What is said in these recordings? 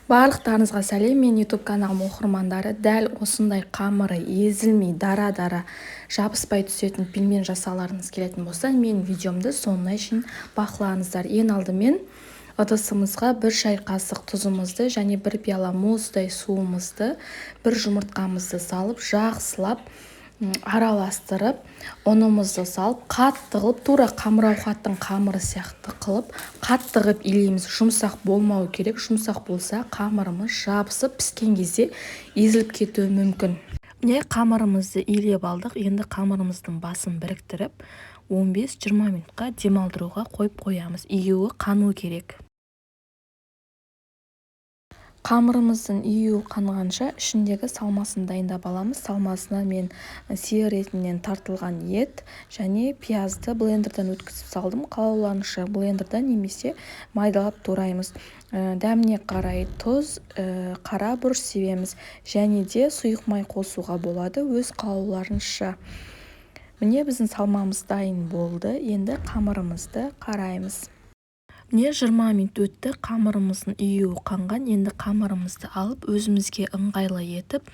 Барлықтарыңызға сәлем, мен YouTube каналым оқырмандары. Дәл осындай қамыры езілмей, дара-дара жабыспай түсетін пельмен жасауларыңыз келетін болса, мен видеомды соңына шейін бақылаңыздар. Ең алдымен ыдысымызға 1 шай қасық тұзымызды және 1 пиала мұздай суымызды, 1 жұмыртқамызды салып, жақсылап араластырып, ұнымызды салып, қатты қылып, тура қамыр-ауқаттың қамыры сияқты қылып, қатты қылып илейміз. Жұмсақ болмауы керек. Жұмсақ болса, қамырымыз жабысып, піскен кезде езіліп кетуі мүмкін. Міне қамырымызды илеп алдық. Енді қамырымыздың басын біріктіріп, 15-20 минутқа демалдыруға қойып қоямыз. Июі қану керек. Қамырымыздың июі қанғанша ішіндегі салмасын дайындап аламыз. Салмасына мен сиыр етінен тартылған ет және пиязды блендерден өткізіп салдым. Қалауларыңызша блендерден немесе майдалап тураймыз. Дәміне қарай тұз, қара бұрыш себеміз және де сұйық май қосуға болады, өз қалауларыңызша. Міне біздің салмамыз дайын болды. Енді қамырымызды қараймыз. Міне 20 минут өтті, қамырымыздың июі қанған. Енді қамырымызды алып, өзімізге ыңғайлы етіп,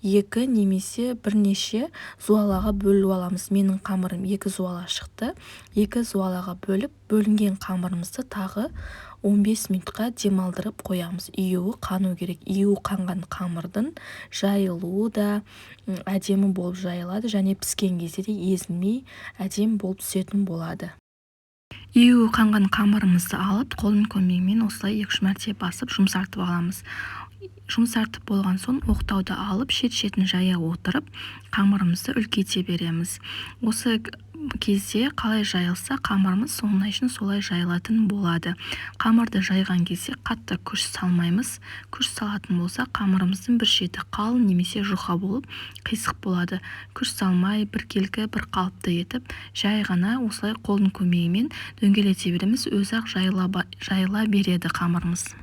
2 немесе бірнеше зуалаға бөліп аламыз. Менің қамырым 2 зуала шықты. 2 зуалаға бөліп, бөлінген қамырымызды тағы 15 минутқа демалдырып қоямыз. Июі қану керек. Июі қанған қамырдың жайылуы да әдемі болып жайылады және піскен кезде де езілмей әдемі болып түсетін болады. Июі қанған қамырымызды алып, қолдың көмегімен осылай 2-3 мәрте басып жұмсартып аламыз. Жұмсартып болған соң оқтауды алып, шет-шетін жая отырып, қамырымызды үлкейте береміз. Осы кезде қалай жайылса, қамырымыз соңына шейін солай жайылатын болады. Қамырды жайған кезде қатты күш салмаймыз. Күш салатын болса, қамырымыздың бір шеті қалың немесе жұқа болып, қисық болады. Күш салмай, біркелкі, бір қалыпты етіп, жай ғана осылай қолдың көмегімен дөңгелете береміз. Өзі-ақ жайыла береді қамырымыз.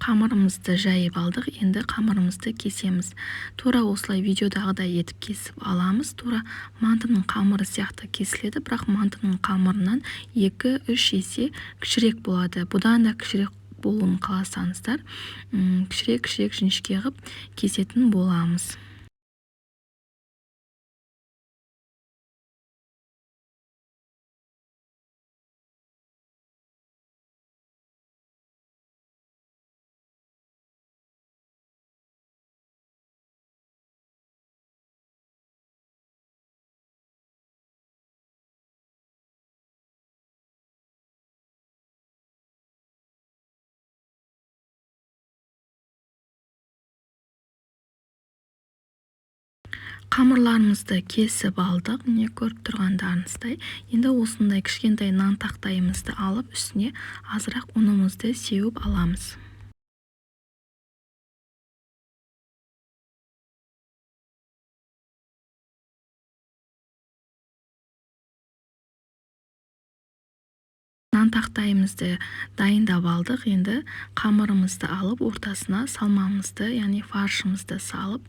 Қамырымызды жайып алдық, енді қамырымызды кесеміз. Тура осылай видеодағыдай етіп кесіп аламыз. Тура мантының қамыры сияқты кесіледі, бірақ мантының қамырынан 2-3 есе кішірек болады. Бұдан да кішірек болуын қаласаңыздар, кішірек жіңішке қылып кесетін боламыз. Қамырларымызды кесіп алдық, не көріп тұрғандарыңыздай. Енді осындай кішкентай нан тақтайымызды алып, үстіне азырақ ұнымызды сеуіп аламыз. Нан тақтайымызды дайындап алдық. Енді қамырымызды алып, ортасына салмамызды, яғни фаршымызды салып,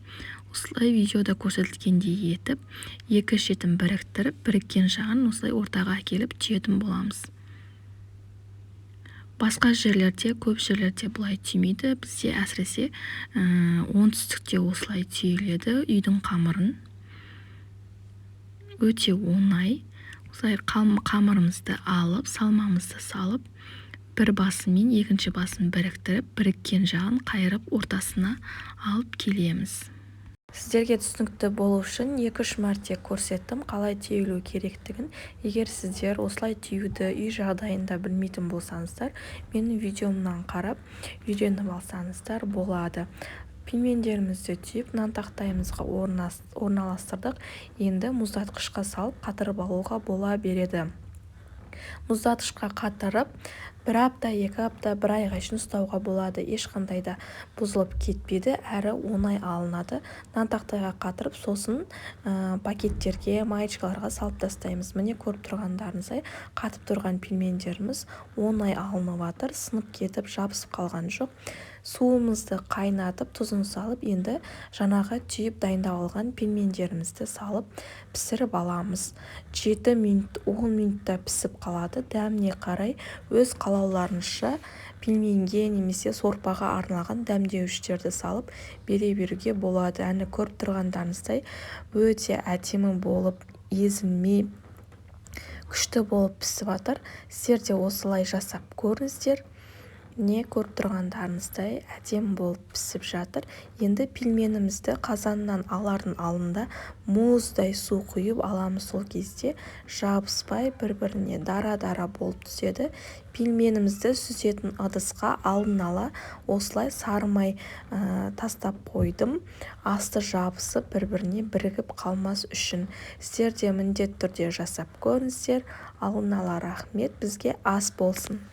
осылай видеода көрсетілгендей етіп, 2 шетін біріктіріп, біріккен жағын осылай ортаға әкеліп түйетін боламыз. Басқа жерлерде, көп жерлерде бұлай түймейді. Бізде әсіресе оңтүстікте осылай түйіледі. Үйдің қамырын өте оңай. Осылай қамырымызды алып, салмамызды салып, бір басымен екінші басын біріктіріп, біріккен жағын қайырып ортасына алып келеміз. Сіздерге түсінікті болу үшін 2-3 мәрте көрсеттім, қалай түйілу керектігін. Егер сіздер осылай түйуді үй жағдайында білмейтін болсаңыздар, менің видеомнан қарап, үйреніп алсаңыздар болады. Пельмендерімізді түйіп, нан тақтайымызға орналастырдық. Енді мұздатқышқа салып, қатырып алуға бола береді. Мұздатқышқа қатырып, 1 апта, 2 апта, 1 айға шейін ұстауға болады. Ешқандай да бұзылып кетпейді, әрі оңай алынады. Нан тақтайға қатырып, сосын пакеттерге, маечкаларға салып тастаймыз. Міне көріп тұрғандарыңыздай, қатып тұрған пельмендеріміз оңай алынып жатыр, сынып кетіп, жабысып қалған жоқ. Суымызды қайнатып, тұзын салып, енді жаңағы түйіп дайындап алған пельмендерімізді салып пісіріп аламыз. 7 минут, 10 минутта пісіп қалады. Дәміне қарай өз қалауларыңызша пельменге немесе сорпаға арналған дәмдеуіштерді салып бере беруге болады. Әні көріп тұрғандарыңыздай өте әдемі болып, езілмей күшті болып пісіп жатыр. Сіздер де осылай жасап көріңіздер. Не көріп тұрғандарыңыздай әдемі болып пісіп жатыр. Енді пельменімізді қазаннан алардың алдында мұздай су құйып аламыз. Сол кезде жабыспай бір-біріне дара-дара болып түседі. Пельменімізді сүзетін ыдысқа алдын ала осылай сары май тастап қойдым. Асты жабысып бір-біріне бірігіп қалмас үшін. Сіздер де міндетті түрде жасап көріңіздер. Алдын ала рахмет, бізге ас болсын.